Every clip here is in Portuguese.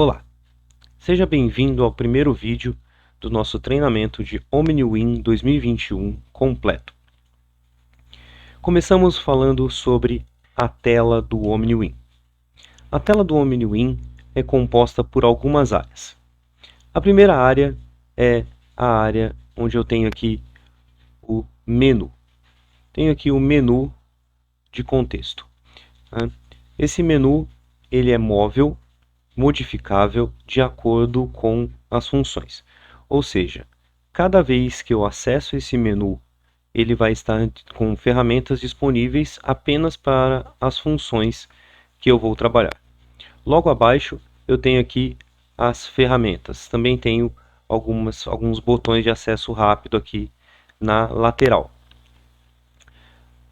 Olá, seja bem-vindo ao primeiro vídeo do nosso treinamento de OmniWin 2021 completo. Começamos falando sobre a tela do OmniWin. A tela do OmniWin é composta por algumas áreas. A primeira área é a área onde eu tenho aqui o menu. Tenho aqui o menu de contexto. Esse menu ele é móvel, modificável de acordo com as funções. Ou seja, cada vez que eu acesso esse menu, ele vai estar com ferramentas disponíveis apenas para as funções que eu vou trabalhar. Logo abaixo eu tenho aqui as ferramentas. Também tenho alguns botões de acesso rápido aqui na lateral.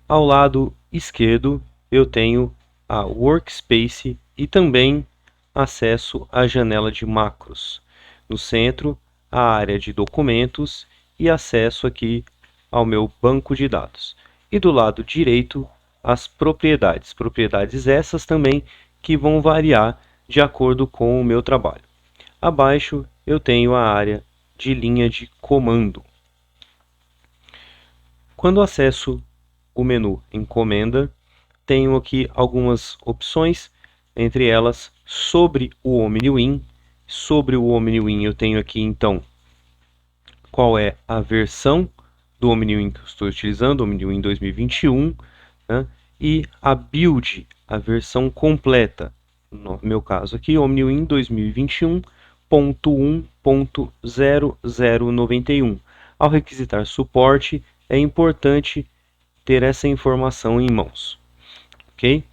Ao lado esquerdo eu tenho a Workspace e também acesso à janela de macros. No centro, a área de documentos e acesso aqui ao meu banco de dados. E do lado direito, as propriedades. Propriedades essas também que vão variar de acordo com o meu trabalho. Abaixo eu tenho a área de linha de comando. Quando acesso o menu Encomenda, tenho aqui algumas opções, entre elas sobre o OmniWin. Sobre o OmniWin eu tenho aqui então qual é a versão do OmniWin que eu estou utilizando, OmniWin 2021, né? E a build, a versão completa. No meu caso aqui, OmniWin 2021.1.0091. Ao requisitar suporte, é importante ter essa informação em mãos. Ok?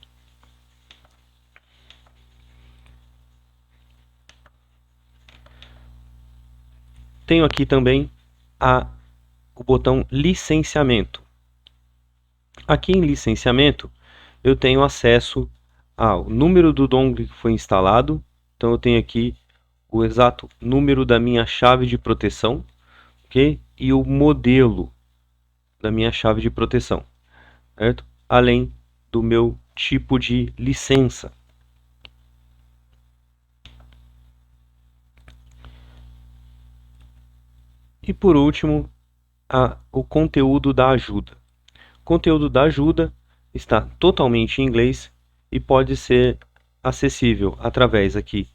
Tenho aqui também o botão licenciamento. Aqui em licenciamento eu tenho acesso ao número do dongle que foi instalado. Então eu tenho aqui o exato número da minha chave de proteção, ok? E o modelo da minha chave de proteção, certo? Além do meu tipo de licença. E por último, o conteúdo da ajuda. O conteúdo da ajuda está totalmente em inglês e pode ser acessível através aqui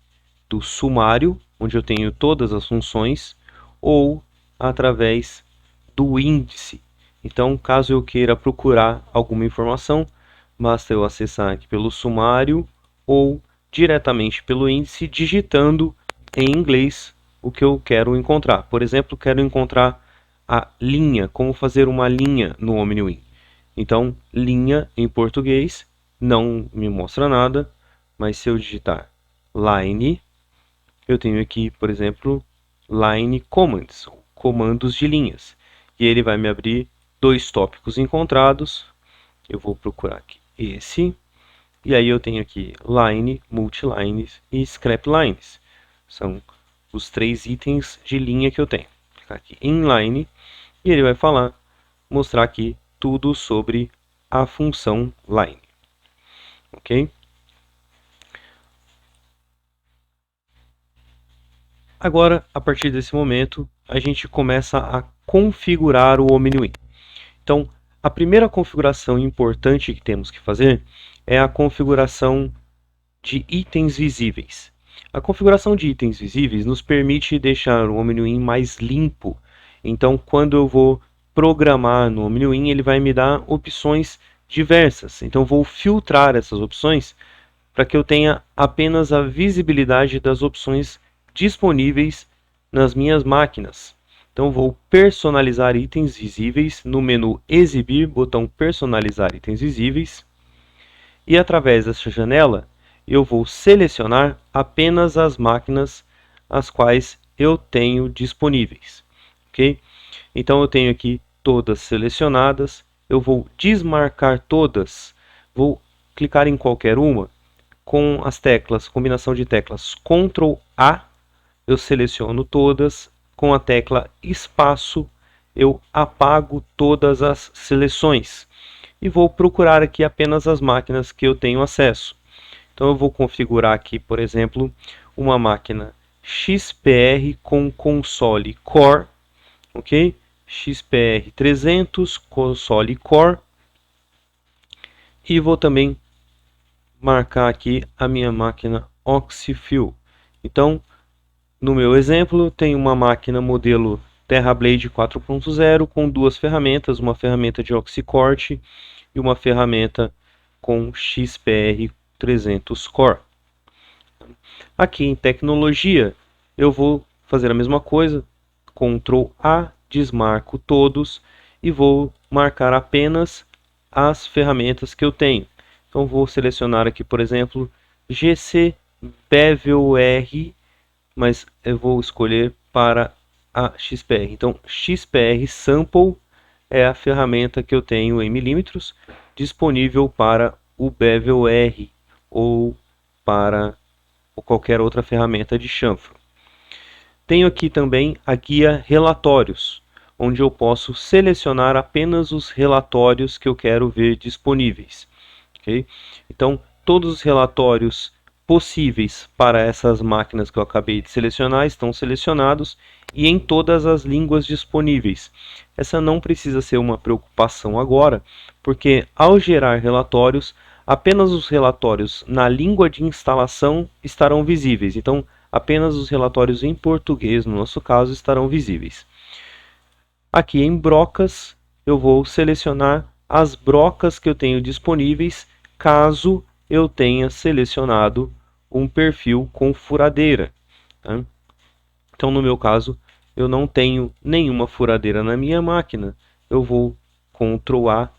do sumário, onde eu tenho todas as funções, ou através do índice. Então, caso eu queira procurar alguma informação, basta eu acessar aqui pelo sumário ou diretamente pelo índice, digitando em inglês o que eu quero encontrar. Por exemplo, quero encontrar a linha, como fazer uma linha no OmniWin. Então, linha em português não me mostra nada, mas se eu digitar line, eu tenho aqui, por exemplo, line commands, comandos de linhas. E ele vai me abrir dois tópicos encontrados. Eu vou procurar aqui esse. E aí eu tenho aqui line, multilines e scrap lines. São os três itens de linha que eu tenho. Vou clicar aqui em line e ele vai mostrar aqui tudo sobre a função line. Ok? Agora, a partir desse momento, a gente começa a configurar o OmniWin. Então, a primeira configuração importante que temos que fazer é a configuração de itens visíveis. A configuração de itens visíveis nos permite deixar o OmniWin mais limpo. Então, quando eu vou programar no OmniWin, ele vai me dar opções diversas. Então, vou filtrar essas opções para que eu tenha apenas a visibilidade das opções disponíveis nas minhas máquinas. Então, vou personalizar itens visíveis no menu Exibir, botão Personalizar itens visíveis. E através dessa janela, eu vou selecionar apenas as máquinas as quais eu tenho disponíveis. Ok? Então, eu tenho aqui todas selecionadas. Eu vou desmarcar todas. Vou clicar em qualquer uma. Com as teclas, combinação de teclas Ctrl A, eu seleciono todas. Com a tecla espaço, eu apago todas as seleções. E vou procurar aqui apenas as máquinas que eu tenho acesso. Então eu vou configurar aqui, por exemplo, uma máquina XPR com console Core, ok? XPR 300, console Core. E vou também marcar aqui a minha máquina Oxyfuel. Então, no meu exemplo, tem uma máquina modelo TerraBlade 4.0 com duas ferramentas, uma ferramenta de Oxycorte e uma ferramenta com XPR 300 Core. Aqui em tecnologia, eu vou fazer a mesma coisa, Ctrl A, desmarco todos e vou marcar apenas as ferramentas que eu tenho. Então vou selecionar aqui, por exemplo, GC Bevel R, mas eu vou escolher para a XPR. Então XPR Sample é a ferramenta que eu tenho em milímetros disponível para o Bevel R ou para qualquer outra ferramenta de chanfro. Tenho aqui também a guia Relatórios, onde eu posso selecionar apenas os relatórios que eu quero ver disponíveis. Okay? Então, todos os relatórios possíveis para essas máquinas que eu acabei de selecionar estão selecionados e em todas as línguas disponíveis. Essa não precisa ser uma preocupação agora, porque ao gerar relatórios, apenas os relatórios na língua de instalação estarão visíveis. Então, apenas os relatórios em português, no nosso caso, estarão visíveis. Aqui em brocas, eu vou selecionar as brocas que eu tenho disponíveis, caso eu tenha selecionado um perfil com furadeira. Tá? Então, no meu caso, eu não tenho nenhuma furadeira na minha máquina. Eu vou Ctrl A,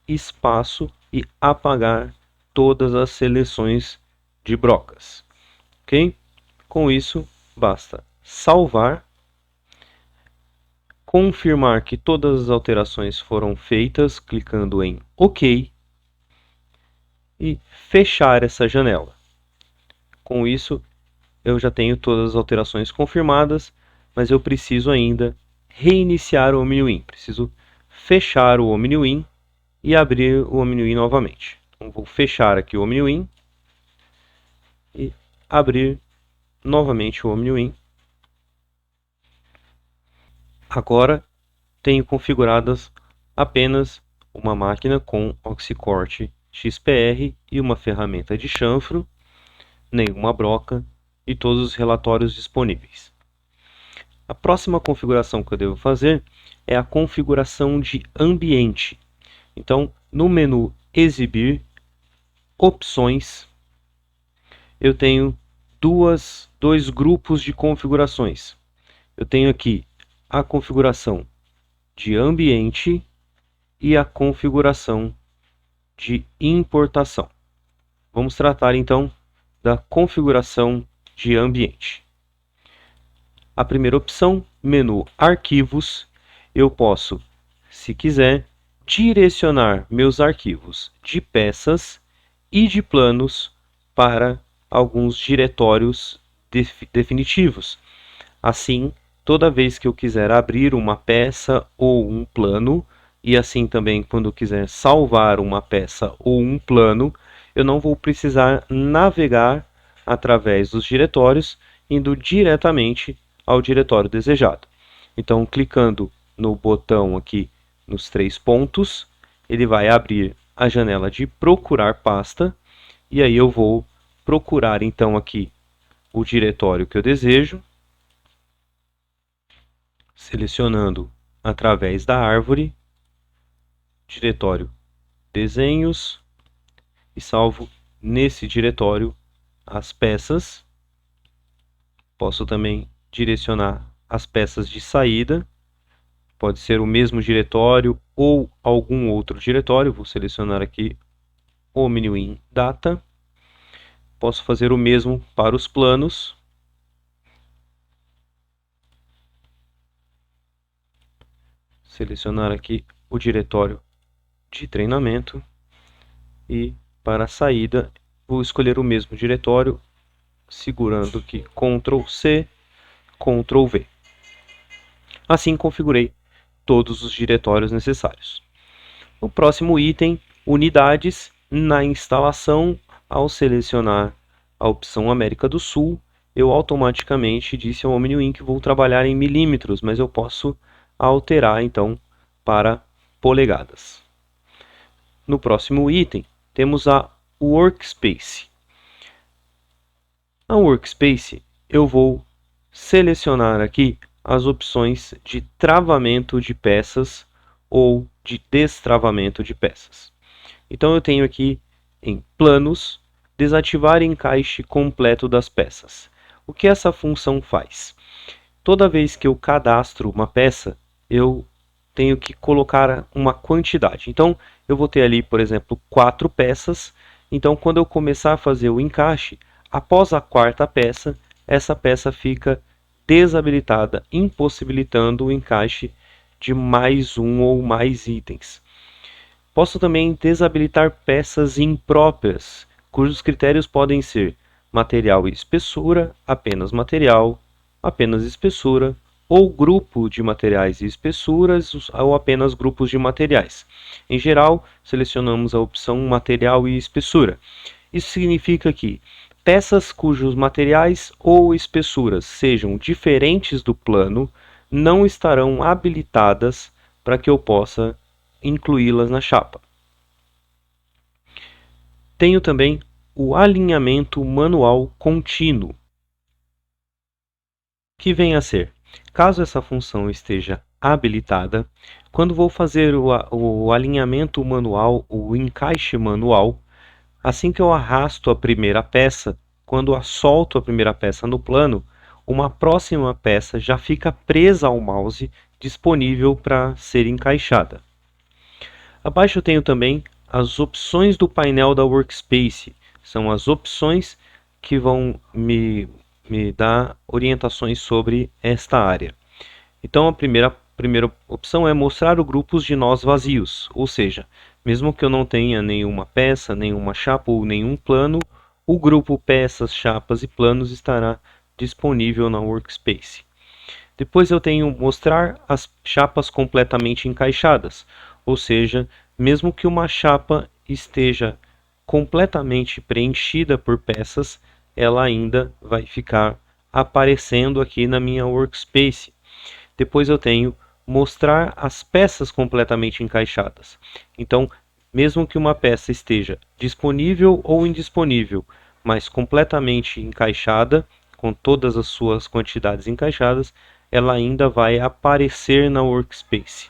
espaço e apagar todas as seleções de brocas. Ok? Com isso, basta salvar, confirmar que todas as alterações foram feitas, clicando em OK, e fechar essa janela. Com isso, eu já tenho todas as alterações confirmadas, mas eu preciso ainda reiniciar o OmniWin. Preciso fechar o OmniWin e abrir o OmniWin novamente. Então, vou fechar aqui o OmniWin e abrir novamente o OmniWin. Agora tenho configuradas apenas uma máquina com Oxycorte XPR e uma ferramenta de chanfro, nenhuma broca e todos os relatórios disponíveis. A próxima configuração que eu devo fazer é a configuração de ambiente. Então, no menu Exibir, Opções, eu tenho dois grupos de configurações. Eu tenho aqui a configuração de ambiente e a configuração de importação. Vamos tratar então da configuração de ambiente. A primeira opção, menu Arquivos, eu posso, se quiser, direcionar meus arquivos de peças e de planos para alguns diretórios definitivos. Assim, toda vez que eu quiser abrir uma peça ou um plano, e assim também quando eu quiser salvar uma peça ou um plano, eu não vou precisar navegar através dos diretórios, indo diretamente ao diretório desejado. Então, clicando no botão aqui nos 3 pontos, ele vai abrir a janela de procurar pasta, e aí eu vou procurar então aqui o diretório que eu desejo, selecionando através da árvore, diretório desenhos, e salvo nesse diretório as peças. Posso também direcionar as peças de saída, pode ser o mesmo diretório ou algum outro diretório. Vou selecionar aqui OmniWin Data. Posso fazer o mesmo para os planos. Selecionar aqui o diretório de treinamento e para a saída vou escolher o mesmo diretório, segurando aqui Ctrl C, Ctrl V. Assim configurei todos os diretórios necessários. O próximo item, unidades. Na instalação, ao selecionar a opção América do Sul, eu automaticamente disse ao OmniWin que vou trabalhar em milímetros, mas eu posso alterar então para polegadas. No próximo item, temos a Workspace. Na Workspace, eu vou selecionar aqui as opções de travamento de peças ou de destravamento de peças. Então eu tenho aqui em planos, desativar encaixe completo das peças. O que essa função faz? Toda vez que eu cadastro uma peça, eu tenho que colocar uma quantidade. Então eu vou ter ali, por exemplo, 4 peças. Então quando eu começar a fazer o encaixe, após a quarta peça, essa peça fica desabilitada, impossibilitando o encaixe de mais um ou mais itens. Posso também desabilitar peças impróprias, cujos critérios podem ser material e espessura, apenas espessura, ou grupo de materiais e espessuras, ou apenas grupos de materiais. Em geral, selecionamos a opção material e espessura. Isso significa que peças cujos materiais ou espessuras sejam diferentes do plano não estarão habilitadas para que eu possa incluí-las na chapa. Tenho também o alinhamento manual contínuo, que vem a ser, caso essa função esteja habilitada, quando vou fazer o alinhamento manual, o encaixe manual, assim que eu arrasto a primeira peça, quando eu solto a primeira peça no plano, uma próxima peça já fica presa ao mouse, disponível para ser encaixada. Abaixo eu tenho também as opções do painel da Workspace. São as opções que vão me dar orientações sobre esta área. Então a primeira opção é mostrar os grupos de nós vazios, ou seja, mesmo que eu não tenha nenhuma peça, nenhuma chapa ou nenhum plano, o grupo peças, chapas e planos estará disponível na Workspace. Depois eu tenho mostrar as chapas completamente encaixadas, ou seja, mesmo que uma chapa esteja completamente preenchida por peças, ela ainda vai ficar aparecendo aqui na minha Workspace. Depois eu tenho mostrar as peças completamente encaixadas. Então, mesmo que uma peça esteja disponível ou indisponível, mas completamente encaixada, com todas as suas quantidades encaixadas, ela ainda vai aparecer na Workspace.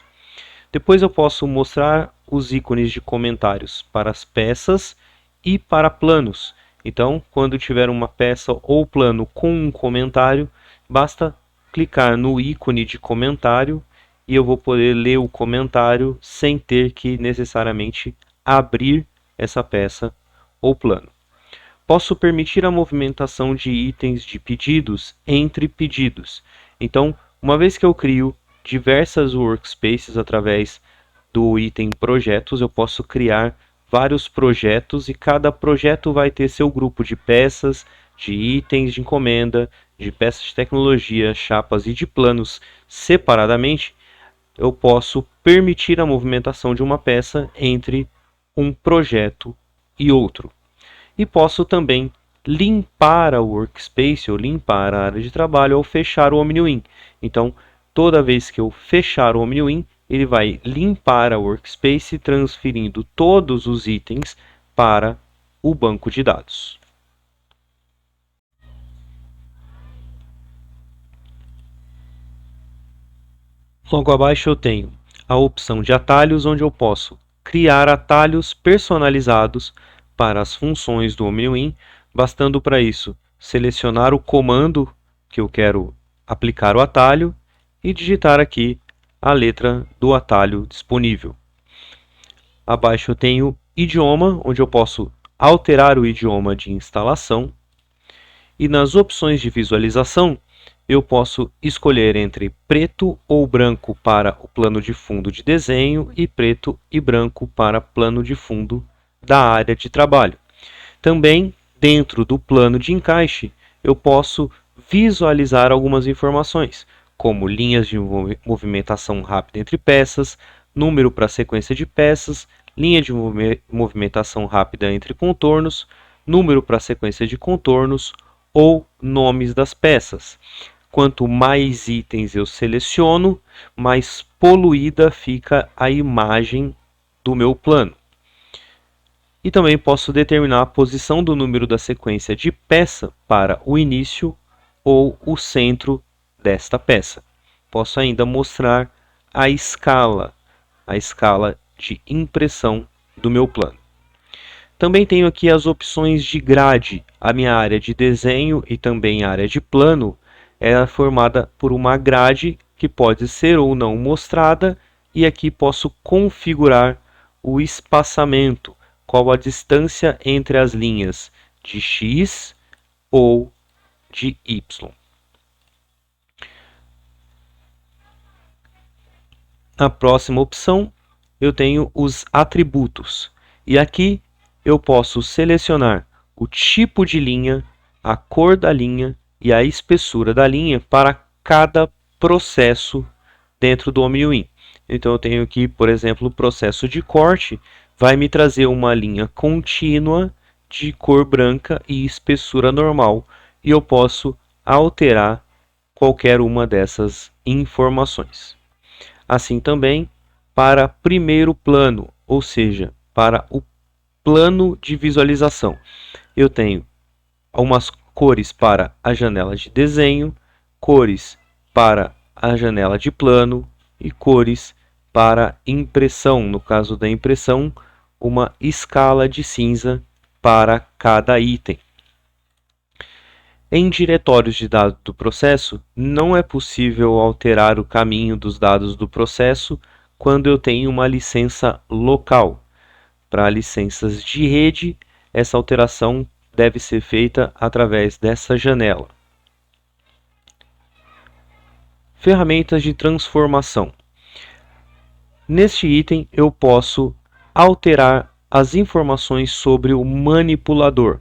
Depois eu posso mostrar os ícones de comentários para as peças e para planos. Então, quando tiver uma peça ou plano com um comentário, basta clicar no ícone de comentário e eu vou poder ler o comentário sem ter que necessariamente abrir essa peça ou plano. Posso permitir a movimentação de itens de pedidos entre pedidos. Então, uma vez que eu crio diversas workspaces através do item projetos, eu posso criar vários projetos e cada projeto vai ter seu grupo de peças, de itens de encomenda, de peças de tecnologia, chapas e de planos separadamente. Eu posso permitir a movimentação de uma peça entre um projeto e outro. E posso também limpar a workspace ou limpar a área de trabalho ao fechar o OmniWin. Então, toda vez que eu fechar o OmniWin, ele vai limpar a workspace, transferindo todos os itens para o banco de dados. Logo abaixo eu tenho a opção de atalhos, onde eu posso criar atalhos personalizados para as funções do OmniWin, bastando para isso selecionar o comando que eu quero aplicar o atalho e digitar aqui a letra do atalho disponível. Abaixo eu tenho idioma, onde eu posso alterar o idioma de instalação. E nas opções de visualização, eu posso escolher entre preto ou branco para o plano de fundo de desenho e preto e branco para plano de fundo da área de trabalho. Também, dentro do plano de encaixe, eu posso visualizar algumas informações, como linhas de movimentação rápida entre peças, número para sequência de peças, linha de movimentação rápida entre contornos, número para sequência de contornos, ou nomes das peças. Quanto mais itens eu seleciono, mais poluída fica a imagem do meu plano. E também posso determinar a posição do número da sequência de peça para o início ou o centro desta peça. Posso ainda mostrar a escala de impressão do meu plano. Também tenho aqui as opções de grade. A minha área de desenho e também a área de plano é formada por uma grade que pode ser ou não mostrada, e aqui posso configurar o espaçamento, qual a distância entre as linhas de X ou de Y. Na próxima opção, eu tenho os atributos. E aqui eu posso selecionar o tipo de linha, a cor da linha e a espessura da linha para cada processo dentro do OmniWin. Então eu tenho aqui, por exemplo, o processo de corte vai me trazer uma linha contínua de cor branca e espessura normal, e eu posso alterar qualquer uma dessas informações. Assim também para primeiro plano, ou seja, para o plano de visualização. Eu tenho algumas cores para a janela de desenho, cores para a janela de plano e cores para impressão. No caso da impressão, uma escala de cinza para cada item. Em diretórios de dados do processo, não é possível alterar o caminho dos dados do processo quando eu tenho uma licença local. Para licenças de rede, essa alteração deve ser feita através dessa janela. Ferramentas de transformação. Neste item, eu posso alterar as informações sobre o manipulador.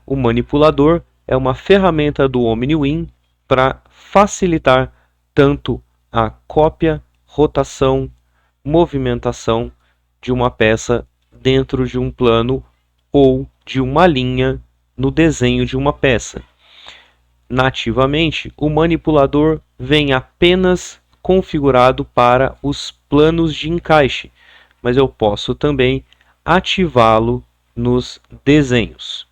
O manipulador é uma ferramenta do OmniWin para facilitar tanto a cópia, rotação, movimentação de uma peça dentro de um plano ou de uma linha no desenho de uma peça. Nativamente, o manipulador vem apenas configurado para os planos de encaixe, mas eu posso também ativá-lo nos desenhos.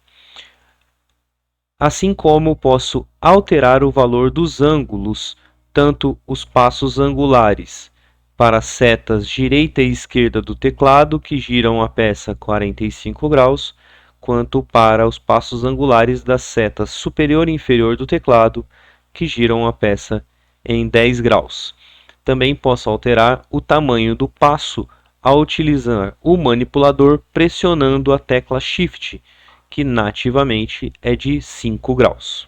Assim como posso alterar o valor dos ângulos, tanto os passos angulares para as setas direita e esquerda do teclado, que giram a peça 45 graus, quanto para os passos angulares das setas superior e inferior do teclado, que giram a peça em 10 graus. Também posso alterar o tamanho do passo ao utilizar o manipulador pressionando a tecla Shift, que nativamente é de 5 graus.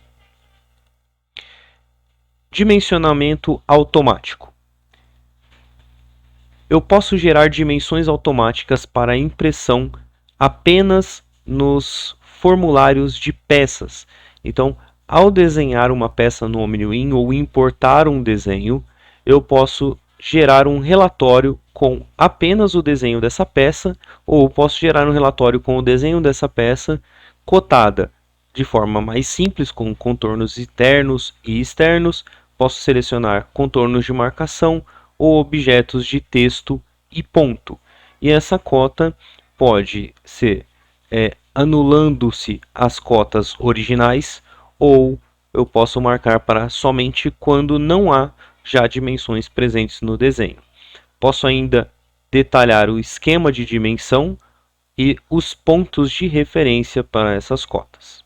Dimensionamento automático. Eu posso gerar dimensões automáticas para impressão apenas nos formulários de peças. Então, ao desenhar uma peça no OmniWin ou importar um desenho, eu posso gerar um relatório com apenas o desenho dessa peça, ou posso gerar um relatório com o desenho dessa peça cotada de forma mais simples, com contornos internos e externos. Posso selecionar contornos de marcação ou objetos de texto e ponto. E essa cota pode ser anulando-se as cotas originais, ou eu posso marcar para somente quando não há já dimensões presentes no desenho. Posso ainda detalhar o esquema de dimensão e os pontos de referência para essas cotas.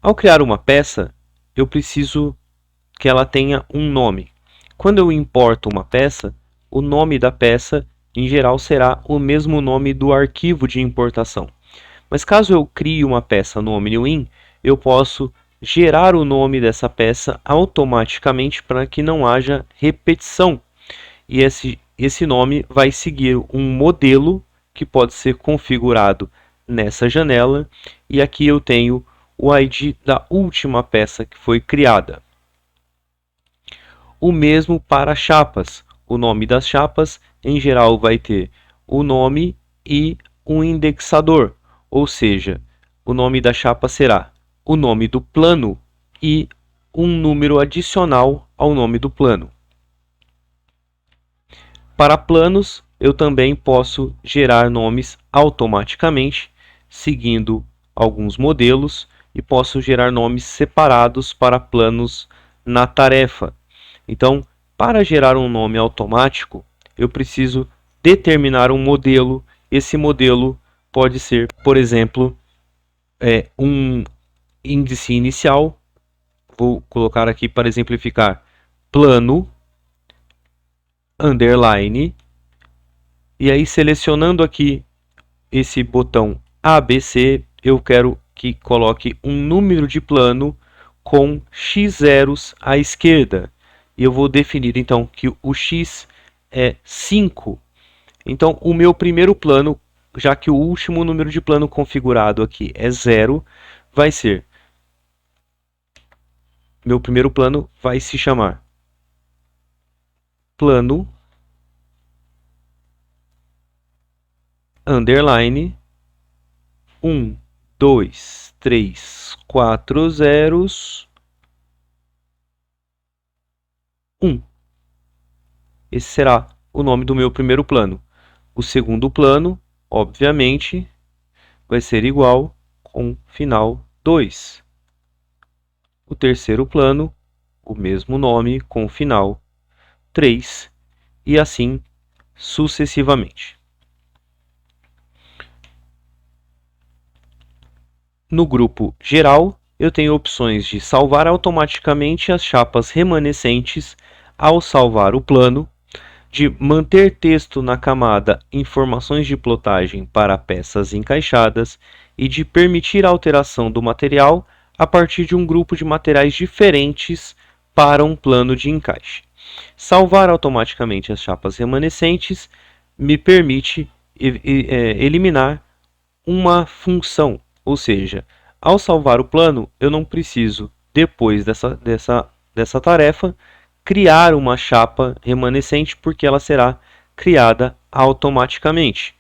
Ao criar uma peça, eu preciso que ela tenha um nome. Quando eu importo uma peça, o nome da peça, em geral, será o mesmo nome do arquivo de importação. Mas caso eu crie uma peça no OmniWin, eu posso gerar o nome dessa peça automaticamente para que não haja repetição. E esse nome vai seguir um modelo que pode ser configurado nessa janela. E aqui eu tenho o ID da última peça que foi criada. O mesmo para chapas. O nome das chapas, em geral, vai ter o nome e um indexador, ou seja, o nome da chapa será o nome do plano e um número adicional ao nome do plano. Para planos, eu também posso gerar nomes automaticamente, seguindo alguns modelos, e posso gerar nomes separados para planos na tarefa. Então, para gerar um nome automático, eu preciso determinar um modelo. Esse modelo pode ser, por exemplo, um índice inicial. Vou colocar aqui para exemplificar, plano, underline, e aí selecionando aqui esse botão ABC, eu quero que coloque um número de plano com x zeros à esquerda. E eu vou definir então que o x é 5. Então o meu primeiro plano, já que o último número de plano configurado aqui é 0, vai ser, meu primeiro plano vai se chamar plano underline 1, 2, 3, 4 zeros 1. Esse será o nome do meu primeiro plano. O segundo plano, obviamente, vai ser igual com final 2. O terceiro plano, o mesmo nome com final 3, e assim sucessivamente. No grupo geral, eu tenho opções de salvar automaticamente as chapas remanescentes ao salvar o plano, de manter texto na camada informações de plotagem para peças encaixadas e de permitir a alteração do material a partir de um grupo de materiais diferentes para um plano de encaixe. Salvar automaticamente as chapas remanescentes me permite eliminar uma função, ou seja, ao salvar o plano, eu não preciso, depois dessa tarefa, criar uma chapa remanescente, porque ela será criada automaticamente.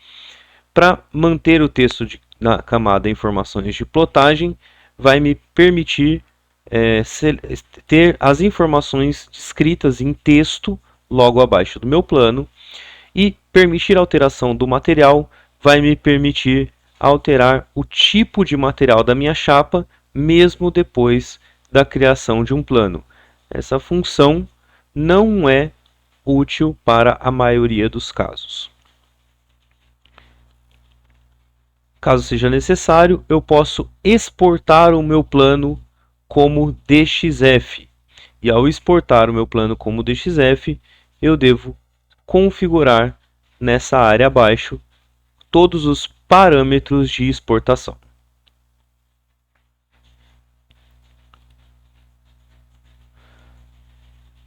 Para manter o texto na camada informações de plotagem, vai me permitir ter as informações descritas em texto logo abaixo do meu plano, e permitir alteração do material vai me permitir alterar o tipo de material da minha chapa, mesmo depois da criação de um plano. Essa função não é útil para a maioria dos casos. Caso seja necessário, eu posso exportar o meu plano como DXF. E ao exportar o meu plano como DXF, eu devo configurar nessa área abaixo todos os parâmetros de exportação.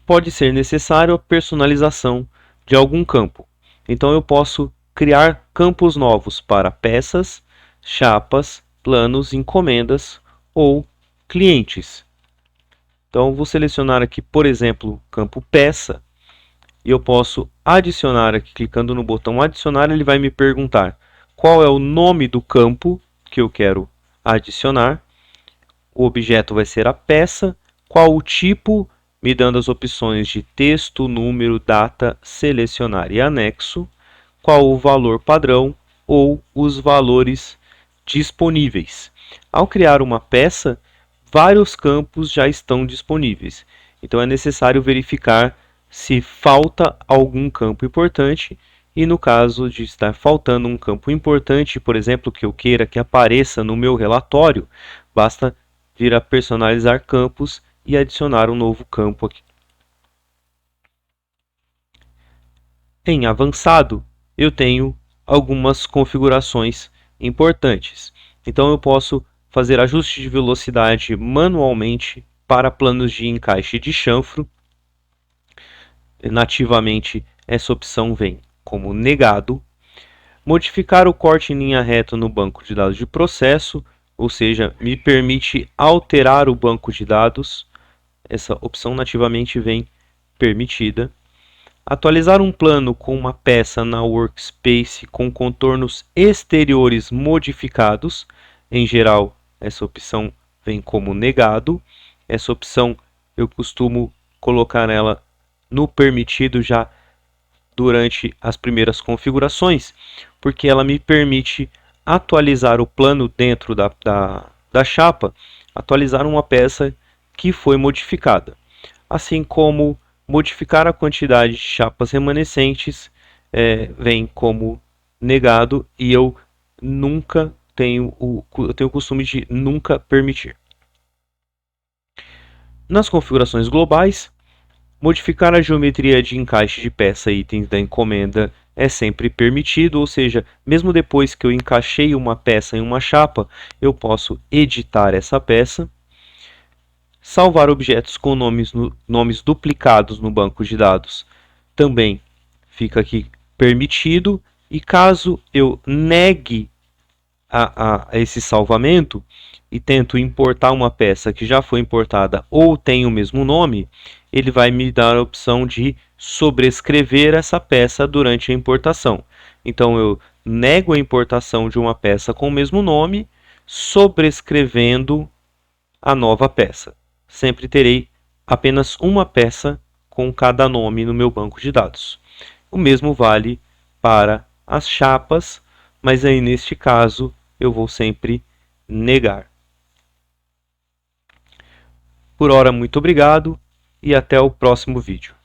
Pode ser necessário a personalização de algum campo. Então eu posso criar campos novos para peças, chapas, planos, encomendas ou clientes. Então vou selecionar aqui, por exemplo, campo peça, e eu posso adicionar aqui, clicando no botão adicionar, ele vai me perguntar qual é o nome do campo que eu quero adicionar. O objeto vai ser a peça, qual o tipo, me dando as opções de texto, número, data, selecionar e anexo, qual o valor padrão ou os valores disponíveis. Ao criar uma peça, vários campos já estão disponíveis, então é necessário verificar se falta algum campo importante, e no caso de estar faltando um campo importante, por exemplo, que eu queira que apareça no meu relatório, basta vir a personalizar campos e adicionar um novo campo aqui. Em avançado, eu tenho algumas configurações importantes. Então eu posso fazer ajuste de velocidade manualmente para planos de encaixe de chanfro. Nativamente, essa opção vem como negado. Modificar o corte em linha reta no banco de dados de processo, ou seja, me permite alterar o banco de dados. Essa opção nativamente vem permitida. Atualizar um plano com uma peça na workspace com contornos exteriores modificados. Em geral, essa opção vem como negado. Essa opção eu costumo colocar ela no permitido já durante as primeiras configurações, porque ela me permite atualizar o plano dentro da chapa, atualizar uma peça que foi modificada, assim como modificar a quantidade de chapas remanescentes vem como negado e eu tenho o costume de nunca permitir. Nas configurações globais, modificar a geometria de encaixe de peça e itens da encomenda é sempre permitido, ou seja, mesmo depois que eu encaixei uma peça em uma chapa, eu posso editar essa peça. Salvar objetos com nomes duplicados no banco de dados também fica aqui permitido. E caso eu negue a esse salvamento e tento importar uma peça que já foi importada ou tem o mesmo nome, ele vai me dar a opção de sobrescrever essa peça durante a importação. Então eu nego a importação de uma peça com o mesmo nome, sobrescrevendo a nova peça. Sempre terei apenas uma peça com cada nome no meu banco de dados. O mesmo vale para as chapas, mas aí neste caso eu vou sempre negar. Por hora, muito obrigado e até o próximo vídeo.